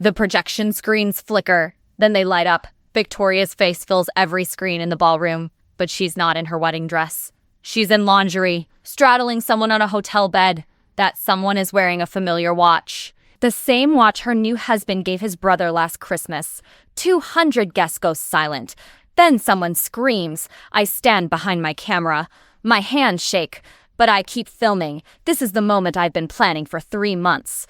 The projection screens flicker, then they light up. Victoria's face fills every screen in the ballroom, but she's not in her wedding dress. She's in lingerie, straddling someone on a hotel bed. That someone is wearing a familiar watch. The same watch her new husband gave his brother last Christmas. 200 guests go silent. Then someone screams. I stand behind my camera. My hands shake, but I keep filming. This is the moment I've been planning for 3 months.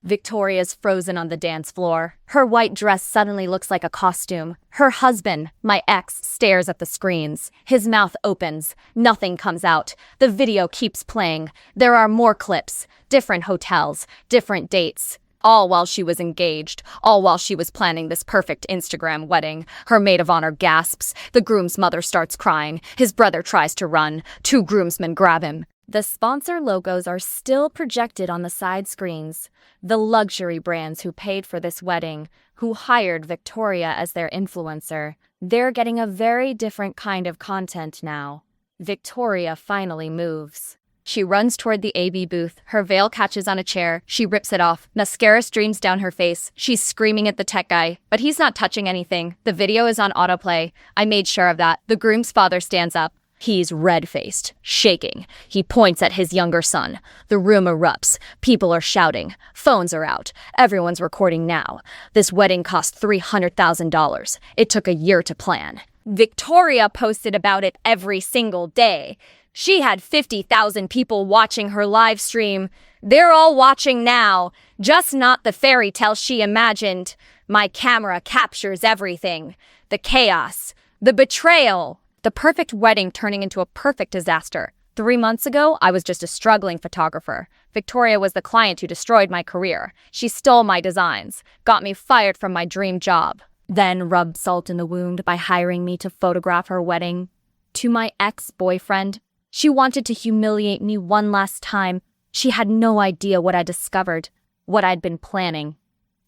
Victoria's frozen on the dance floor. Her white dress suddenly looks like a costume. Her husband, my ex, stares at the screens. His mouth opens. Nothing comes out. The video keeps playing. There are more clips. Different hotels. Different dates. All while she was engaged. All while she was planning this perfect Instagram wedding. Her maid of honor gasps. The groom's mother starts crying. His brother tries to run. 2 groomsmen grab him. The sponsor logos are still projected on the side screens. The luxury brands who paid for this wedding, who hired Victoria as their influencer, they're getting a very different kind of content now. Victoria finally moves. She runs toward the AB booth. Her veil catches on a chair. She rips it off. Mascara streams down her face. She's screaming at the tech guy, but he's not touching anything. The video is on autoplay. I made sure of that. The groom's father stands up. He's red-faced, shaking. He points at his younger son. The room erupts. People are shouting. Phones are out. Everyone's recording now. This wedding cost $300,000. It took a year to plan. Victoria posted about it every single day. She had 50,000 people watching her live stream. They're all watching now, just not the fairy tale she imagined. My camera captures everything. The chaos. The betrayal. The perfect wedding turning into a perfect disaster. 3 months ago, I was just a struggling photographer. Victoria was the client who destroyed my career. She stole my designs, got me fired from my dream job, then rubbed salt in the wound by hiring me to photograph her wedding. To my ex-boyfriend, she wanted to humiliate me one last time. She had no idea what I discovered, what I'd been planning.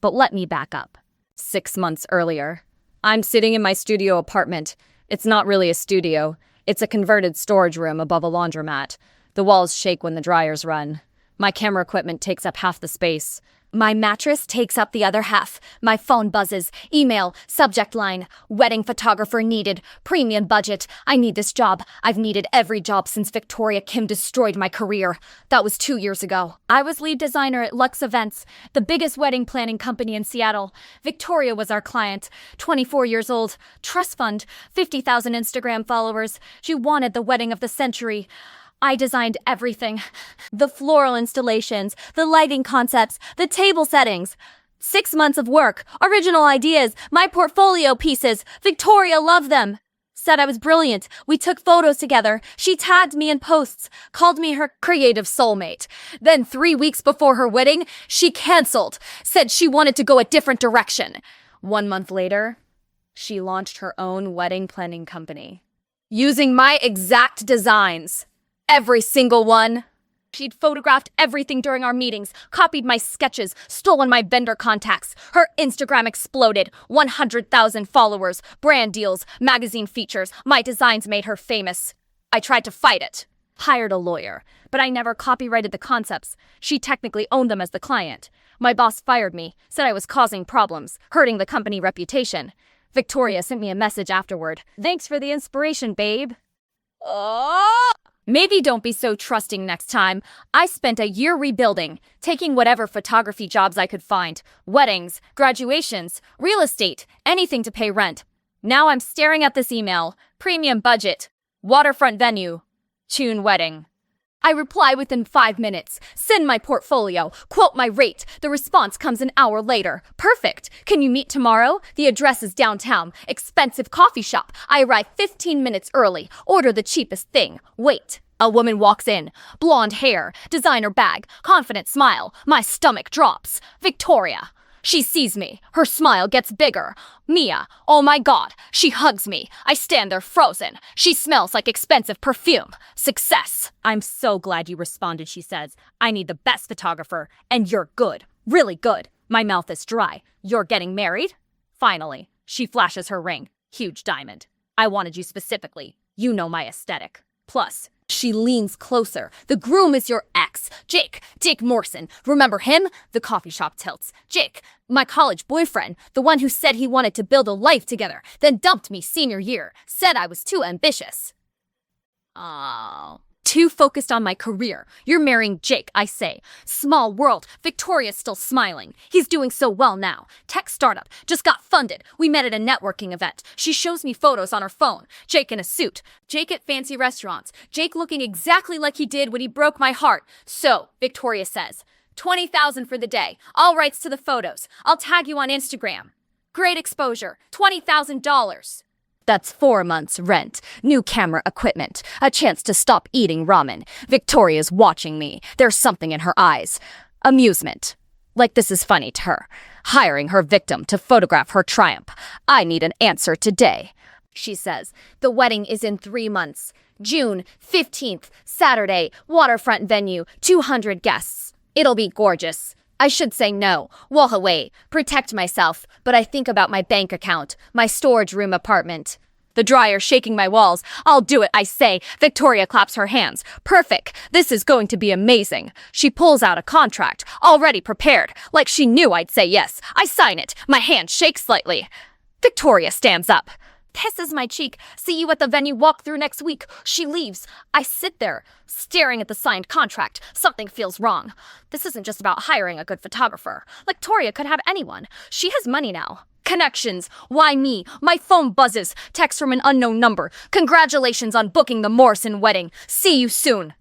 But let me back up. 6 months earlier, I'm sitting in my studio apartment. It's not really a studio. It's a converted storage room above a laundromat. The walls shake when the dryers run. My camera equipment takes up half the space. My mattress takes up the other half. My phone buzzes. Email, subject line, wedding photographer needed, premium budget. I need this job. I've needed every job since Victoria Kim destroyed my career. That was 2 years ago. I was lead designer at Lux Events, the biggest wedding planning company in Seattle. Victoria was our client, 24 years old, trust fund, 50,000 Instagram followers. She wanted the wedding of the century. I designed everything. The floral installations, the lighting concepts, the table settings. 6 months of work, original ideas, my portfolio pieces. Victoria loved them. Said I was brilliant. We took photos together. She tagged me in posts, called me her creative soulmate. Then 3 weeks before her wedding, she canceled, said she wanted to go a different direction. 1 month later, she launched her own wedding planning company. Using my exact designs. Every single one. She'd photographed everything during our meetings, copied my sketches, stolen my vendor contacts. Her Instagram exploded. 100,000 followers, brand deals, magazine features. My designs made her famous. I tried to fight it. Hired a lawyer, but I never copyrighted the concepts. She technically owned them as the client. My boss fired me, said I was causing problems, hurting the company reputation. Victoria sent me a message afterward. Thanks for the inspiration, babe. Oh! Maybe don't be so trusting next time. I spent a year rebuilding, taking whatever photography jobs I could find. Weddings, graduations, real estate, anything to pay rent. Now I'm staring at this email. Premium budget. Waterfront venue. Tune wedding. I reply within 5 minutes. Send my portfolio. Quote my rate. The response comes an hour later. Perfect. Can you meet tomorrow? The address is downtown. Expensive coffee shop. I arrive 15 minutes early. Order the cheapest thing. Wait. A woman walks in. Blonde hair. Designer bag. Confident smile. My stomach drops. Victoria. She sees me. Her smile gets bigger. Mia. Oh my God. She hugs me. I stand there frozen. She smells like expensive perfume. Success. I'm so glad you responded, she says. I need the best photographer, and you're good. Really good. My mouth is dry. You're getting married? Finally. She flashes her ring. Huge diamond. I wanted you specifically. You know my aesthetic. Plus, She leans closer. The groom is your ex, Jake Morrison. Remember him? The coffee shop tilts. Jake, my college boyfriend, the one who said he wanted to build a life together, then dumped me senior year, said I was too ambitious. Oh. Too focused on my career. You're marrying Jake, I say. Small world. Victoria's still smiling. He's doing so well now. Tech startup. Just got funded. We met at a networking event. She shows me photos on her phone. Jake in a suit. Jake at fancy restaurants. Jake looking exactly like he did when he broke my heart. So, Victoria says, $20,000 for the day. All rights to the photos. I'll tag you on Instagram. Great exposure. $20,000. That's 4 months' rent, new camera equipment, a chance to stop eating ramen. Victoria's watching me. There's something in her eyes. Amusement. Like this is funny to her. Hiring her victim to photograph her triumph. I need an answer today. She says, the wedding is in 3 months. June 15th, Saturday, waterfront venue, 200 guests. It'll be gorgeous. I should say no, walk away, protect myself, but I think about my bank account, my storage room apartment. The dryer shaking my walls. I'll do it, I say. Victoria claps her hands. Perfect. This is going to be amazing. She pulls out a contract, already prepared, like she knew I'd say yes. I sign it. My hand shakes slightly. Victoria stands up. Kisses my cheek. See you at the venue walkthrough next week. She leaves. I sit there, staring at the signed contract. Something feels wrong. This isn't just about hiring a good photographer. Victoria could have anyone. She has money now. Connections. Why me? My phone buzzes. Text from an unknown number. Congratulations on booking the Morrison wedding. See you soon.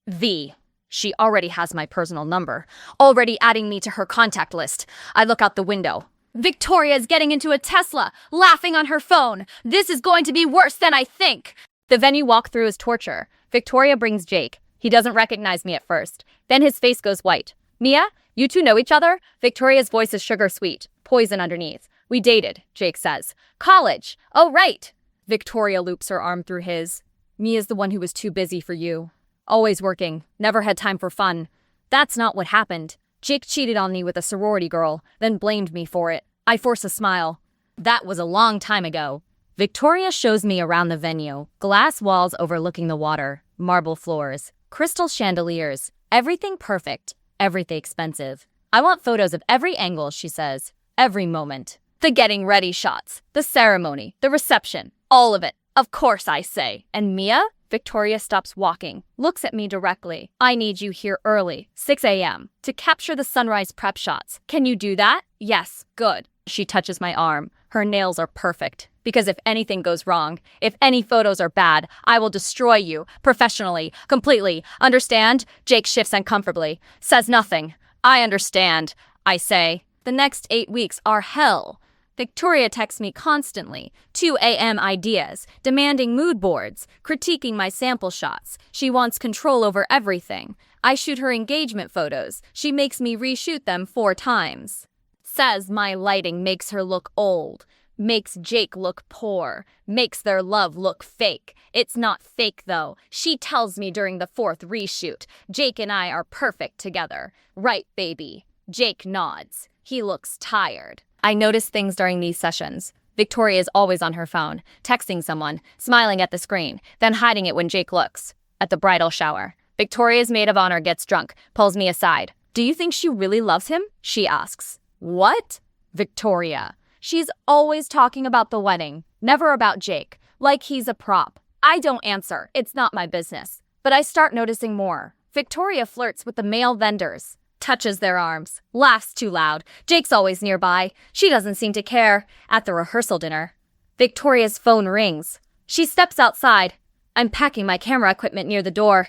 V. She already has my personal number. Already adding me to her contact list. I look out the window. Victoria is getting into a Tesla, laughing on her phone. This is going to be worse than I think. The venue walkthrough is torture. Victoria brings Jake. He doesn't recognize me at first. Then his face goes white. Mia, you two know each other? Victoria's voice is sugar sweet, poison underneath. We dated, Jake says. College. Oh, right. Victoria loops her arm through his. Mia's the one who was too busy for you. Always working. Never had time for fun. That's not what happened. Jake cheated on me with a sorority girl, then blamed me for it. I force a smile. That was a long time ago. Victoria shows me around the venue. Glass walls overlooking the water, marble floors, crystal chandeliers. Everything perfect, everything expensive. I want photos of every angle, she says. Every moment. The getting ready shots, the ceremony, the reception, all of it. Of course, I say. And Mia? Victoria stops walking, looks at me directly. I need you here early, 6 a.m., to capture the sunrise prep shots. Can you do that? Yes, good. She touches my arm. Her nails are perfect. Because if anything goes wrong, if any photos are bad, I will destroy you, professionally, completely. Understand? Jake shifts uncomfortably, says nothing. I understand, I say. The next 8 weeks are hell. Victoria texts me constantly, 2 a.m. ideas, demanding mood boards, critiquing my sample shots. She wants control over everything. I shoot her engagement photos. She makes me reshoot them 4 times. Says my lighting makes her look old, makes Jake look poor, makes their love look fake. It's not fake, though. She tells me during the 4th reshoot, Jake and I are perfect together. Right, baby. Jake nods. He looks tired. I notice things during these sessions. Victoria is always on her phone, texting someone, smiling at the screen, then hiding it when Jake looks. At the bridal shower, Victoria's maid of honor gets drunk, pulls me aside. Do you think she really loves him? She asks. What? Victoria. She's always talking about the wedding, never about Jake, like he's a prop. I don't answer. It's not my business. But I start noticing more. Victoria flirts with the male vendors. Touches their arms, laughs too loud. Jake's always nearby. She doesn't seem to care. At the rehearsal dinner, Victoria's phone rings. She steps outside. I'm packing my camera equipment near the door.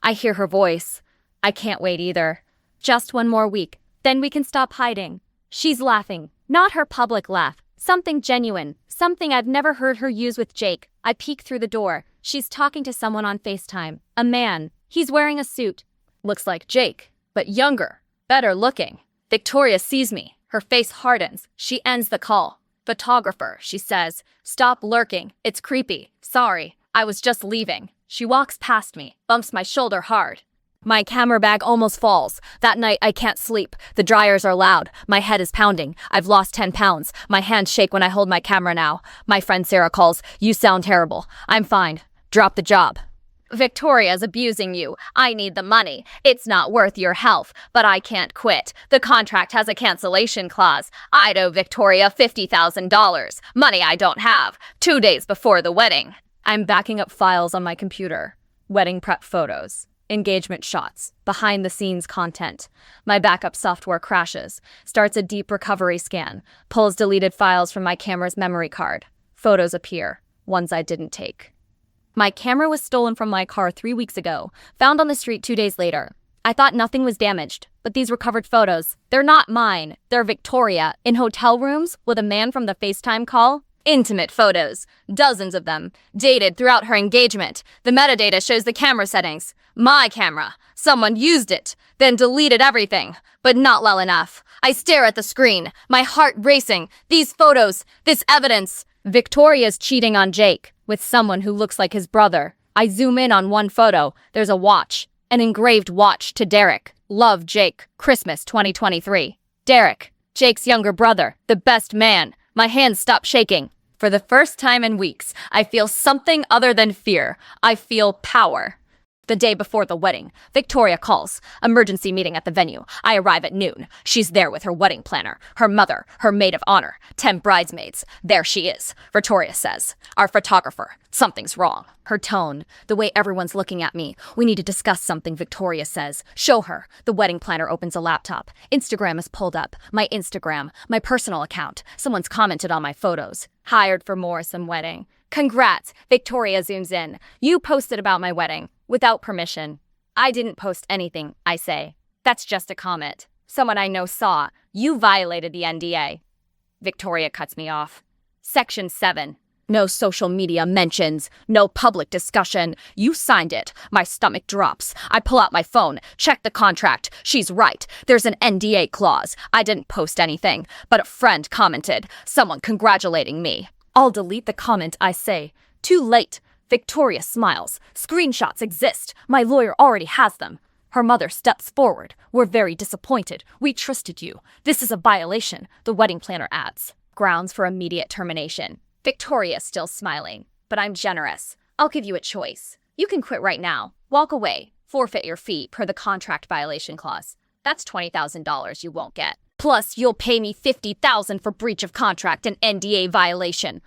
I hear her voice. I can't wait either. Just 1 more week, then we can stop hiding. She's laughing, not her public laugh. Something genuine, something I've never heard her use with Jake. I peek through the door. She's talking to someone on FaceTime. A man. He's wearing a suit. Looks like Jake. But younger, better looking. Victoria sees me. Her face hardens. She ends the call. Photographer, she says. Stop lurking. It's creepy. Sorry, I was just leaving. She walks past me, bumps my shoulder hard. My camera bag almost falls. That night I can't sleep. The dryers are loud. My head is pounding. I've lost 10 pounds. My hands shake when I hold my camera now. My friend Sarah calls. You sound terrible. I'm fine. Drop the job. Victoria's abusing you. I need the money. It's not worth your health, but I can't quit. The contract has a cancellation clause. I'd owe Victoria $50,000. Money I don't have. 2 days before the wedding. I'm backing up files on my computer. Wedding prep photos. Engagement shots. Behind-the-scenes content. My backup software crashes. Starts a deep recovery scan. Pulls deleted files from my camera's memory card. Photos appear. Ones I didn't take. My camera was stolen from my car 3 weeks ago, found on the street 2 days later. I thought nothing was damaged, but these recovered photos, they're not mine. They're Victoria, in hotel rooms with a man from the FaceTime call. Intimate photos, dozens of them, dated throughout her engagement. The metadata shows the camera settings. My camera. Someone used it, then deleted everything, but not well enough. I stare at the screen, my heart racing. These photos, this evidence. Victoria's cheating on Jake with someone who looks like his brother. I zoom in on one photo. There's a watch, an engraved watch to Derek. Love, Jake. Christmas 2023. Derek, Jake's younger brother, the best man. My hands stop shaking. For the first time in weeks, I feel something other than fear. I feel power. The day before the wedding, Victoria calls. Emergency meeting at the venue. I arrive at noon. She's there with her wedding planner, her mother, her maid of honor, 10 bridesmaids. There she is. Victoria says, our photographer. Something's wrong. Her tone, the way everyone's looking at me. We need to discuss something, Victoria says. Show her. The wedding planner opens a laptop. Instagram is pulled up. My Instagram, my personal account. Someone's commented on my photos. Hired for Morrison wedding. Congrats. Victoria zooms in. You posted about my wedding. Without permission. I didn't post anything, I say. That's just a comment. Someone I know saw. You violated the NDA. Victoria cuts me off. Section 7. No social media mentions. No public discussion. You signed it. My stomach drops. I pull out my phone. Check the contract. She's right. There's an NDA clause. I didn't post anything, but a friend commented. Someone congratulating me. I'll delete the comment, I say. Too late. Victoria smiles. Screenshots exist. My lawyer already has them. Her mother steps forward. We're very disappointed. We trusted you. This is a violation, the wedding planner adds. Grounds for immediate termination. Victoria's still smiling, but I'm generous. I'll give you a choice. You can quit right now. Walk away. Forfeit your fee per the contract violation clause. That's $20,000 you won't get. Plus, you'll pay me $50,000 for breach of contract and NDA violation.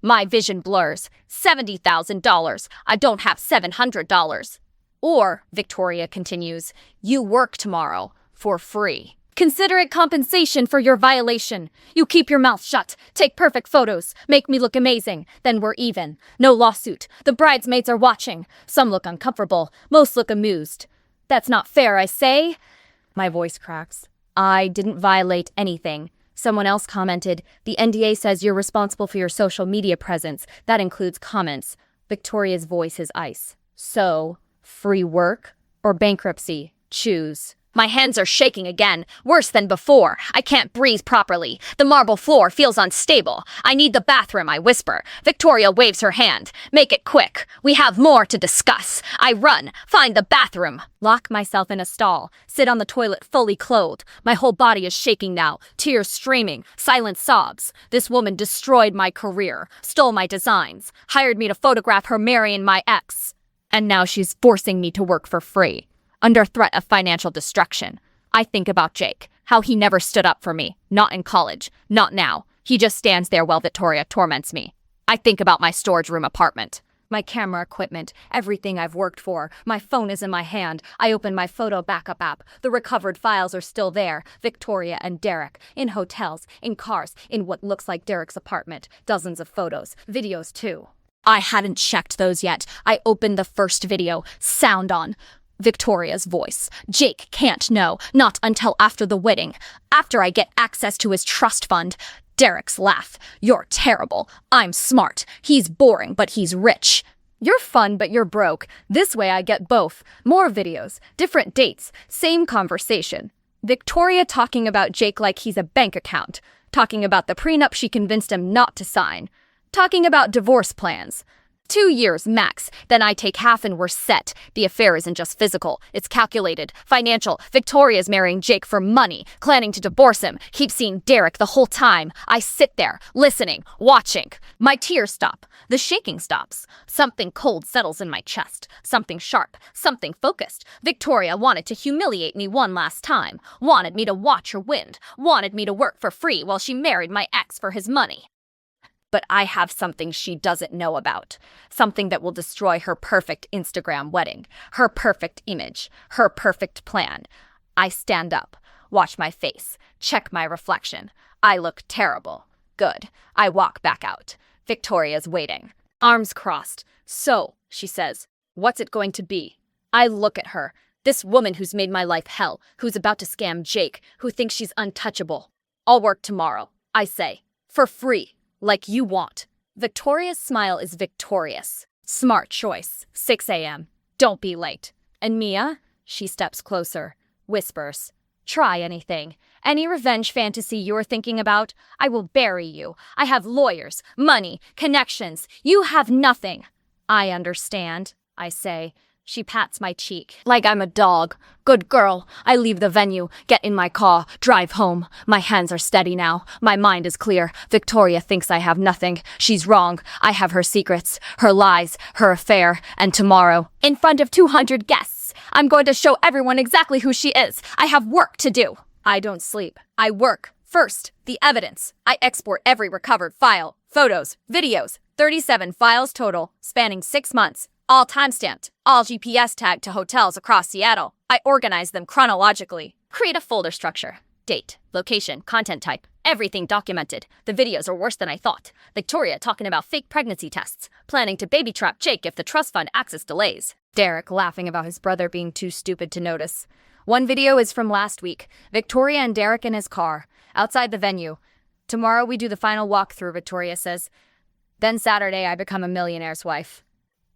My vision blurs. $70,000. I don't have $700. Or, Victoria continues, you work tomorrow for free. Consider it compensation for your violation. You keep your mouth shut. Take perfect photos. Make me look amazing. Then we're even. No lawsuit. The bridesmaids are watching. Some look uncomfortable. Most look amused. That's not fair, I say. My voice cracks. I didn't violate anything. Someone else commented, the NDA says you're responsible for your social media presence. That includes comments. Victoria's voice is ice. So, free work or bankruptcy? Choose. My hands are shaking again, worse than before. I can't breathe properly. The marble floor feels unstable. I need the bathroom, I whisper. Victoria waves her hand. Make it quick. We have more to discuss. I run, find the bathroom. Lock myself in a stall. Sit on the toilet fully clothed. My whole body is shaking now. Tears streaming. Silent sobs. This woman destroyed my career. Stole my designs. Hired me to photograph her marrying my ex. And now she's forcing me to work for free. Under threat of financial destruction. I think about Jake, how he never stood up for me. Not in college, not now. He just stands there while Victoria torments me. I think about my storage room apartment. My camera equipment, everything I've worked for. My phone is in my hand. I open my photo backup app. The recovered files are still there. Victoria and Derek, in hotels, in cars, in what looks like Derek's apartment. Dozens of photos, videos too. I hadn't checked those yet. I opened the first video, sound on. Victoria's voice. Jake can't know, not until after the wedding, after I get access to his trust fund. Derek's laugh. You're terrible. I'm smart. He's boring, but he's rich. You're fun, but you're broke. This way I get both. More videos, different dates, same conversation. Victoria talking about Jake like he's a bank account. Talking about the prenup she convinced him not to sign. Talking about divorce plans. 2 years max. Then I take half and we're set. The affair isn't just physical, it's calculated, financial. Victoria's marrying Jake for money, planning to divorce him. Keep seeing Derek the whole time. I sit there, listening, watching. My tears stop. The shaking stops. Something cold settles in my chest. Something sharp. Something focused. Victoria wanted to humiliate me one last time. Wanted me to watch her win. Wanted me to work for free while she married my ex for his money. But I have something she doesn't know about. Something that will destroy her perfect Instagram wedding. Her perfect image. Her perfect plan. I stand up. Watch my face. Check my reflection. I look terrible. Good. I walk back out. Victoria's waiting. Arms crossed. So, she says, what's it going to be? I look at her. This woman who's made my life hell. Who's about to scam Jake. Who thinks she's untouchable. I'll work tomorrow. I say. For free. Like you want. Victoria's smile is victorious. Smart choice. 6 a.m. Don't be late. And Mia? She steps closer. Whispers. Try anything. Any revenge fantasy you're thinking about, I will bury you. I have lawyers, money, connections. You have nothing. I understand, I say. She pats my cheek, like I'm a dog. Good girl. I leave the venue, get in my car, drive home. My hands are steady now. My mind is clear. Victoria thinks I have nothing. She's wrong. I have her secrets, her lies, her affair. And tomorrow, in front of 200 guests, I'm going to show everyone exactly who she is. I have work to do. I don't sleep. I work. First, the evidence. I export every recovered file, photos, videos, 37 files total, spanning 6 months. All timestamped, all GPS tagged to hotels across Seattle. I organize them chronologically. Create a folder structure. Date, location, content type, everything documented. The videos are worse than I thought. Victoria talking about fake pregnancy tests, planning to baby trap Jake if the trust fund access delays. Derek laughing about his brother being too stupid to notice. One video is from last week. Victoria and Derek in his car, outside the venue. Tomorrow we do the final walkthrough, Victoria says. Then Saturday I become a millionaire's wife.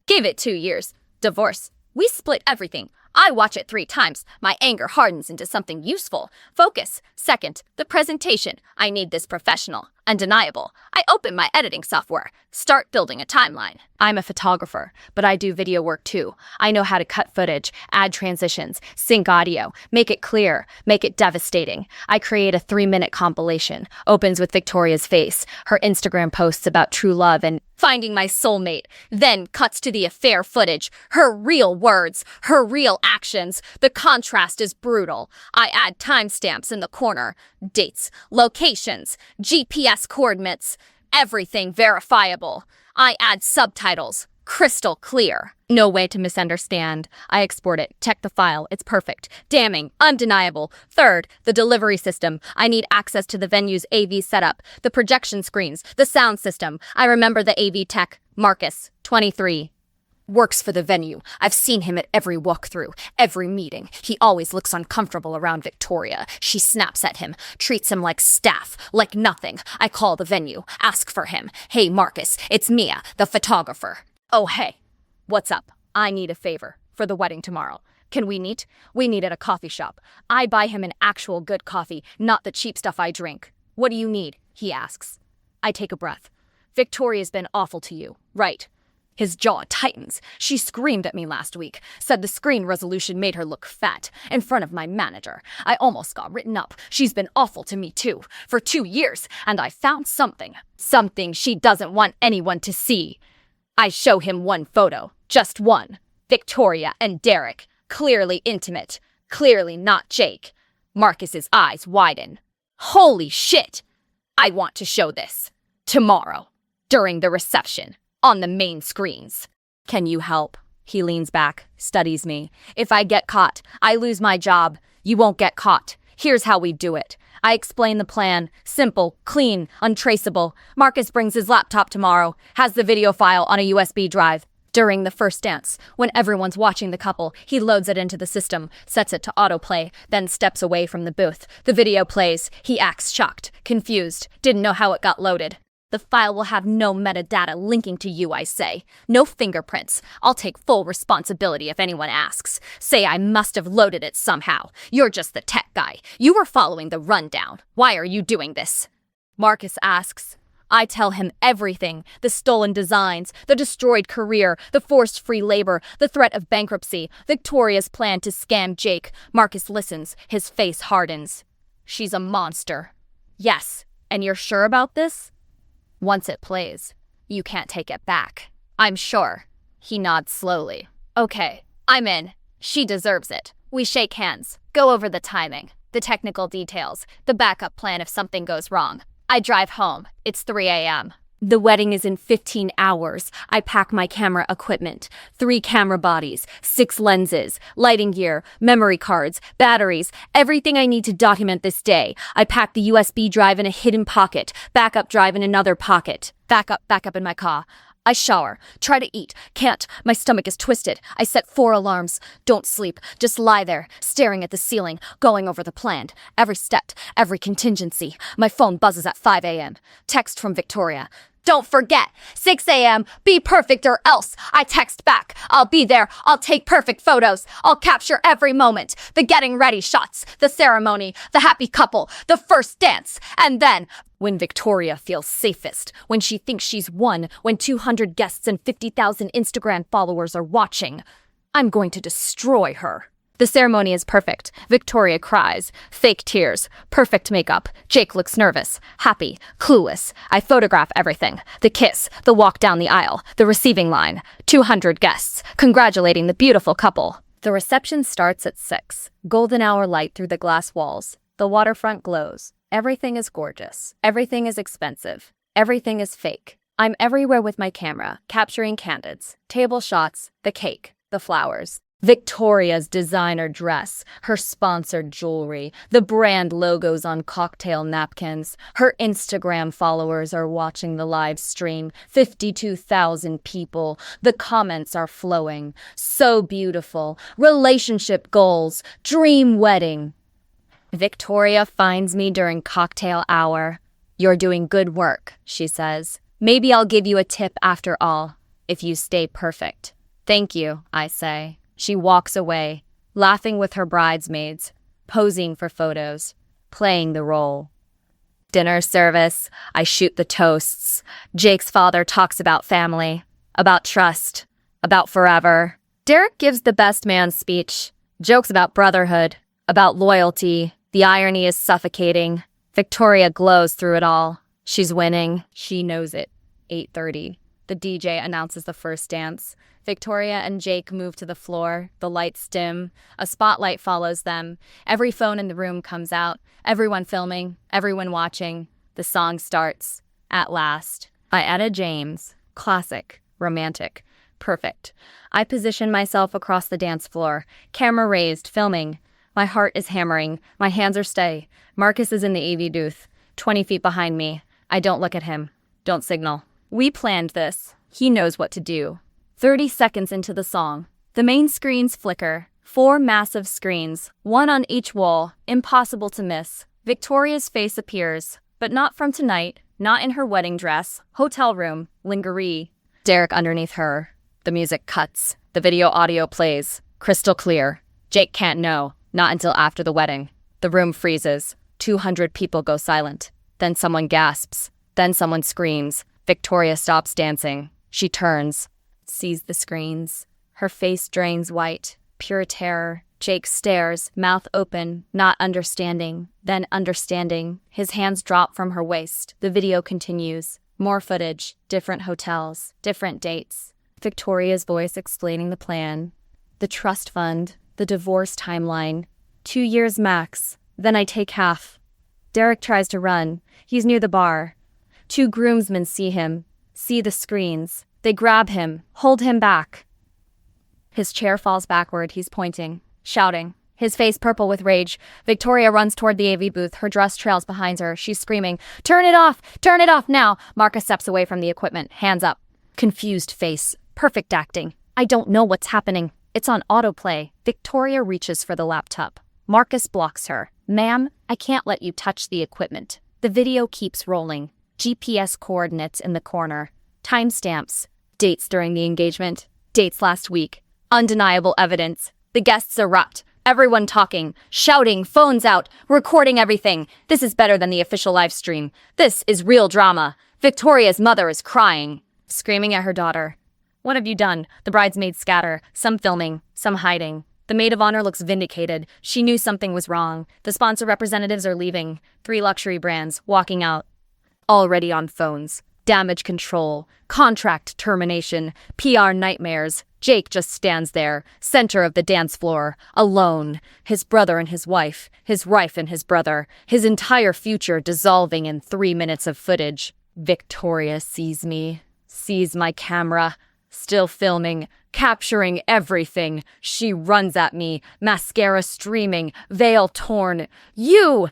Give it 2 years. Divorce. We split everything. I watch it 3 times. My anger hardens into something useful. Focus. Second, the presentation. I need this professional. Undeniable. I open my editing software. Start building a timeline. I'm a photographer, but I do video work too. I know how to cut footage, add transitions, sync audio, make it clear, make it devastating. I create a 3-minute compilation. Opens with Victoria's face, her Instagram posts about true love and finding my soulmate. Then cuts to the affair footage, her real words, her real actions. The contrast is brutal. I add timestamps in the corner, dates, locations, GPS coordinates, everything verifiable. I add subtitles, crystal clear. No way to misunderstand. I export it, check the file, it's perfect. Damning, undeniable. Third, the delivery system. I need access to the venue's AV setup, the projection screens, the sound system. I remember the AV tech, Marcus, 23. Works for the venue. I've seen him at every walkthrough, every meeting. He always looks uncomfortable around Victoria. She snaps at him, treats him like staff, like nothing. I call the venue, ask for him. Hey, Marcus, it's Mia, the photographer. Oh, hey. What's up? I need a favor for the wedding tomorrow. Can we meet? We meet at a coffee shop. I buy him an actual good coffee, not the cheap stuff I drink. What do you need? He asks. I take a breath. Victoria's been awful to you, right? His jaw tightens. She screamed at me last week, said the screen resolution made her look fat, in front of my manager. I almost got written up. She's been awful to me too, for 2 years, and I found something. Something she doesn't want anyone to see. I show him one photo, just one. Victoria and Derek, clearly intimate, clearly not Jake. Marcus's eyes widen. Holy shit! I want to show this. Tomorrow, during the reception. On the main screens. Can you help? He leans back, studies me. If I get caught, I lose my job. You won't get caught. Here's how we do it. I explain the plan. Simple, clean, untraceable. Marcus brings his laptop tomorrow, has the video file on a USB drive. During the first dance, when everyone's watching the couple, he loads it into the system, sets it to autoplay, then steps away from the booth. The video plays. He acts shocked, confused, didn't know how it got loaded. The file will have no metadata linking to you, I say. No fingerprints. I'll take full responsibility if anyone asks. Say I must have loaded it somehow. You're just the tech guy. You were following the rundown. Why are you doing this? Marcus asks, I tell him everything. The stolen designs, the destroyed career, the forced free labor, the threat of bankruptcy, Victoria's plan to scam Jake. Marcus listens. His face hardens. She's a monster. Yes, and you're sure about this? Once it plays, you can't take it back. I'm sure. He nods slowly. Okay, I'm in. She deserves it. We shake hands, go over the timing, the technical details, the backup plan if something goes wrong. I drive home. It's 3 a.m. The wedding is in 15 hours. I pack my camera equipment, 3 camera bodies, 6 lenses, lighting gear, memory cards, batteries, everything I need to document this day. I pack the USB drive in a hidden pocket, backup drive in another pocket. Backup in my car. I shower, try to eat, can't, my stomach is twisted. I set 4 alarms. Don't sleep, just lie there, staring at the ceiling, going over the plan. Every step, every contingency. My phone buzzes at 5 a.m. Text from Victoria. Don't forget, 6 a.m., be perfect or else. I text back, I'll be there, I'll take perfect photos. I'll capture every moment, the getting ready shots, the ceremony, the happy couple, the first dance. And then, when Victoria feels safest, when she thinks she's won, when 200 guests and 50,000 Instagram followers are watching, I'm going to destroy her. The ceremony is perfect. Victoria cries. Fake tears. Perfect makeup. Jake looks nervous, happy, clueless. I photograph everything. The kiss, the walk down the aisle, the receiving line. 200 guests, congratulating the beautiful couple. The reception starts at 6. Golden hour light through the glass walls. The waterfront glows. Everything is gorgeous. Everything is expensive. Everything is fake. I'm everywhere with my camera, capturing candids, table shots, the cake, the flowers. Victoria's designer dress, her sponsored jewelry, the brand logos on cocktail napkins. Her Instagram followers are watching the live stream. 52,000 people. The comments are flowing. So beautiful. Relationship goals. Dream wedding. Victoria finds me during cocktail hour. You're doing good work, she says. Maybe I'll give you a tip after all, if you stay perfect. Thank you, I say. She walks away, laughing with her bridesmaids, posing for photos, playing the role. Dinner service, I shoot the toasts. Jake's father talks about family, about trust, about forever. Derek gives the best man speech, jokes about brotherhood, about loyalty. The irony is suffocating. Victoria glows through it all. She's winning. She knows it. 8:30. The DJ announces the first dance. Victoria and Jake move to the floor. The lights dim. A spotlight follows them. Every phone in the room comes out. Everyone filming. Everyone watching. The song starts. At last. I added James. Classic. Romantic. Perfect. I position myself across the dance floor. Camera raised. Filming. My heart is hammering. My hands are steady. Marcus is in the AV booth. 20 feet behind me. I don't look at him. Don't signal. We planned this. He knows what to do. 30 seconds into the song. The main screens flicker. 4 massive screens, 1 on each wall, impossible to miss. Victoria's face appears, but not from tonight, not in her wedding dress, hotel room, lingerie. Derek underneath her. The music cuts. The video audio plays. Crystal clear. Jake can't know, not until after the wedding. The room freezes. 200 people go silent. Then someone gasps. Then someone screams. Victoria stops dancing. She turns. Sees the screens. Her face drains white, pure terror. Jake stares, mouth open, not understanding, then understanding. His hands drop from her waist. The video continues. More footage, different hotels, different dates. Victoria's voice explaining the plan. The trust fund, the divorce timeline. 2 years max. Then I take half. Derek tries to run. He's near the bar. 2 groomsmen see him, see the screens. They grab him, hold him back. His chair falls backward. He's pointing, shouting, his face purple with rage. Victoria runs toward the AV booth. Her dress trails behind her. She's screaming, turn it off now. Marcus steps away from the equipment, hands up. Confused face, perfect acting. I don't know what's happening. It's on autoplay. Victoria reaches for the laptop. Marcus blocks her. Ma'am, I can't let you touch the equipment. The video keeps rolling. GPS coordinates in the corner. Timestamps. Dates during the engagement. Dates last week. Undeniable evidence. The guests erupt. Everyone talking, shouting, phones out, recording everything. This is better than the official live stream. This is real drama. Victoria's mother is crying, screaming at her daughter. What have you done? The bridesmaids scatter, some filming, some hiding. The maid of honor looks vindicated. She knew something was wrong. The sponsor representatives are leaving. 3 luxury brands walking out. Already on phones. Damage control. Contract termination. PR nightmares. Jake just stands there, center of the dance floor, alone. His brother and his wife and his brother. His entire future dissolving in 3 minutes of footage. Victoria sees me. Sees my camera. Still filming, capturing everything. She runs at me, mascara streaming, veil torn. You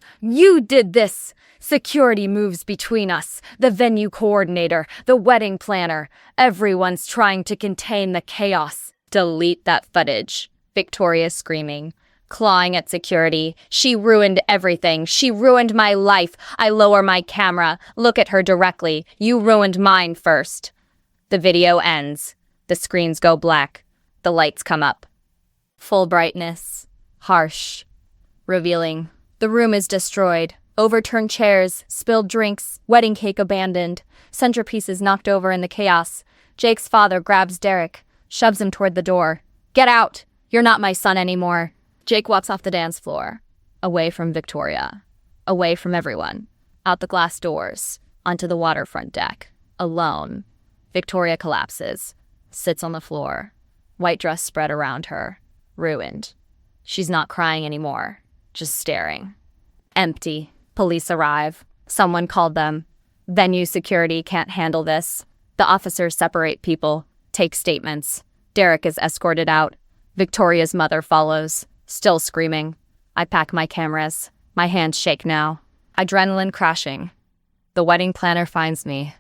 did this. Security moves between us, the venue coordinator, the wedding planner. Everyone's trying to contain the chaos. Delete that footage. Victoria screaming, clawing at security. She ruined everything. She ruined my life. I lower my camera, look at her directly. You ruined mine first. The video ends. The screens go black. The lights come up. Full brightness. Harsh. Revealing. The room is destroyed. Overturned chairs, spilled drinks, wedding cake abandoned, centerpieces knocked over in the chaos. Jake's father grabs Derek, shoves him toward the door. Get out! You're not my son anymore. Jake walks off the dance floor. Away from Victoria. Away from everyone. Out the glass doors. Onto the waterfront deck. Alone. Victoria collapses, sits on the floor, white dress spread around her, ruined. She's not crying anymore, just staring. Empty. Police arrive. Someone called them. Venue security can't handle this. The officers separate people, take statements. Derek is escorted out. Victoria's mother follows, still screaming. I pack my cameras. My hands shake now. Adrenaline crashing. The wedding planner finds me.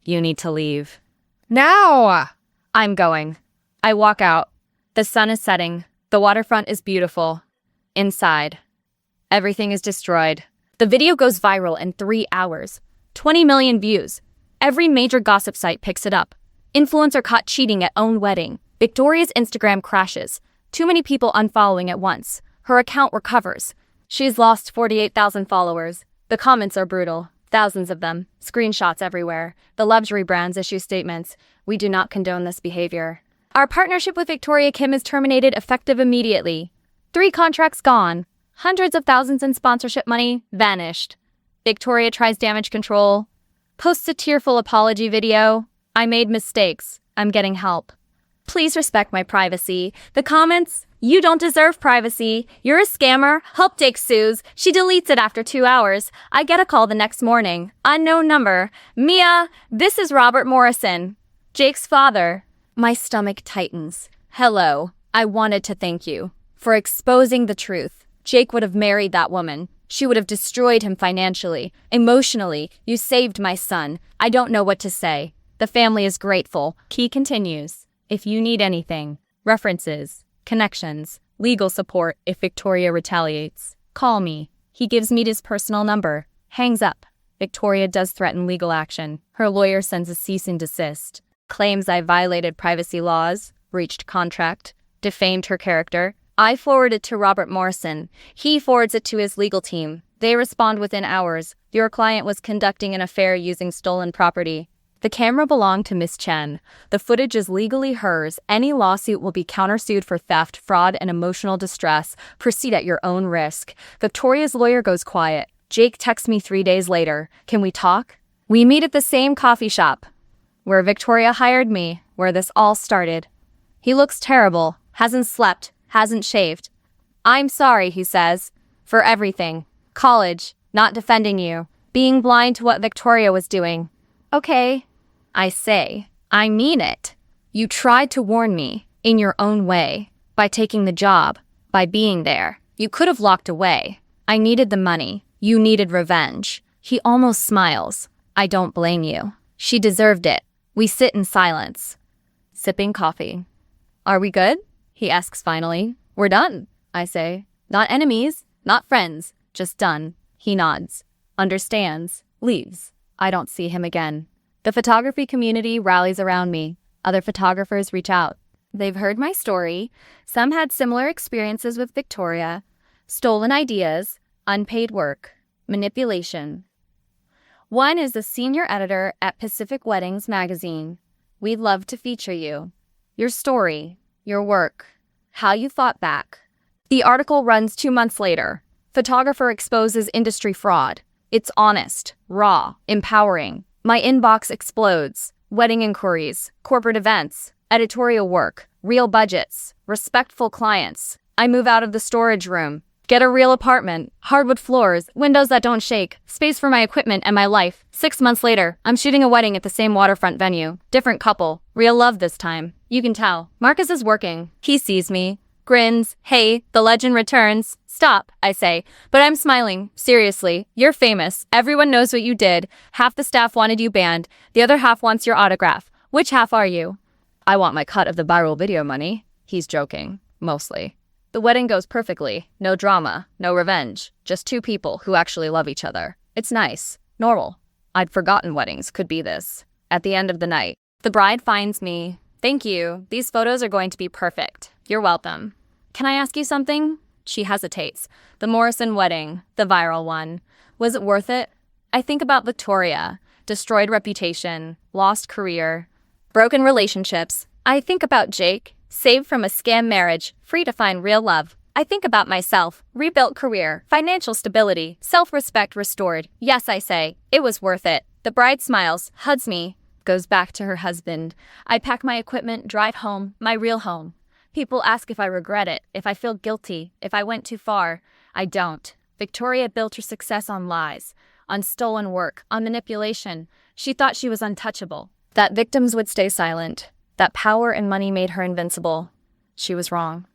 You need to leave. Now! I'm going. I walk out. The sun is setting. The waterfront is beautiful. Inside. Everything is destroyed. The video goes viral in 3 hours. 20 million views. Every major gossip site picks it up. Influencer caught cheating at own wedding. Victoria's Instagram crashes. Too many people unfollowing at once. Her account recovers. She's lost 48,000 followers. The comments are brutal. Thousands of them. Screenshots everywhere. The luxury brands issue statements. We do not condone this behavior. Our partnership with Victoria Kim is terminated effective immediately. 3 contracts gone. Hundreds of thousands in sponsorship money vanished. Victoria tries damage control. Posts a tearful apology video. I made mistakes. I'm getting help. Please respect my privacy. The comments, you don't deserve privacy. You're a scammer. Help Jake sues. She deletes it after 2 hours. I get a call the next morning. Unknown number. Mia, this is Robert Morrison, Jake's father. My stomach tightens. Hello. I wanted to thank you for exposing the truth. Jake would have married that woman. She would have destroyed him financially, emotionally. You saved my son. I don't know what to say. The family is grateful. Key continues. If you need anything, references, connections, legal support if Victoria retaliates, call me. He gives me his personal number. Hangs up. Victoria does threaten legal action. Her lawyer sends a cease and desist. Claims I violated privacy laws, breached contract, defamed her character. I forward it to Robert Morrison. He forwards it to his legal team. They respond within hours. Your client was conducting an affair using stolen property. The camera belonged to Miss Chen. The footage is legally hers. Any lawsuit will be countersued for theft, fraud, and emotional distress. Proceed at your own risk. Victoria's lawyer goes quiet. Jake texts me 3 days later. Can we talk? We meet at the same coffee shop where Victoria hired me, where this all started. He looks terrible. Hasn't slept. Hasn't shaved. I'm sorry, he says, for everything. College, not defending you, being blind to what Victoria was doing. Okay, I say, I mean it. You tried to warn me, in your own way, by taking the job, by being there. You could have walked away. I needed the money. You needed revenge. He almost smiles. I don't blame you. She deserved it. We sit in silence, sipping coffee. Are we good? He asks finally. We're done, I say. Not enemies, not friends, just done. He nods, understands, leaves. I don't see him again. The photography community rallies around me. Other photographers reach out. They've heard my story. Some had similar experiences with Victoria. Stolen ideas, unpaid work, manipulation. One is the senior editor at Pacific Weddings magazine. We'd love to feature you. Your story, your work, how you fought back. The article runs 2 months later. Photographer exposes industry fraud. It's honest, raw, empowering. My inbox explodes. Wedding inquiries, corporate events, editorial work, real budgets, respectful clients. I move out of the storage room. Get a real apartment, hardwood floors, windows that don't shake, space for my equipment and my life. 6 months later, I'm shooting a wedding at the same waterfront venue. Different couple. Real love this time. You can tell. Marcus is working. He sees me, grins. Hey, the legend returns. Stop, I say. But I'm smiling. Seriously, you're famous. Everyone knows what you did. Half the staff wanted you banned. The other half wants your autograph. Which half are you? I want my cut of the viral video money. He's joking. Mostly. The wedding goes perfectly. No drama, no revenge. Just 2 people who actually love each other. It's nice. Normal. I'd forgotten weddings could be this. At the end of the night, the bride finds me. Thank you. These photos are going to be perfect. You're welcome. Can I ask you something? She hesitates. The Morrison wedding, the viral one. Was it worth it? I think about Victoria. Destroyed reputation, lost career, broken relationships. I think about Jake. Saved from a scam marriage, free to find real love. I think about myself, rebuilt career, financial stability, self-respect restored. Yes, I say, it was worth it. The bride smiles, hugs me, goes back to her husband. I pack my equipment, drive home, my real home. People ask if I regret it, if I feel guilty, if I went too far. I don't. Victoria built her success on lies, on stolen work, on manipulation. She thought she was untouchable, that victims would stay silent. That power and money made her invincible. She was wrong.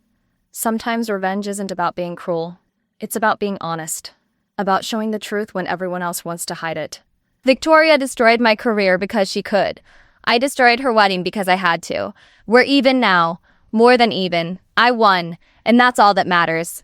Sometimes revenge isn't about being cruel. It's about being honest. About showing the truth when everyone else wants to hide it. Victoria destroyed my career because she could. I destroyed her wedding because I had to. We're even now. More than even. I won. And that's all that matters.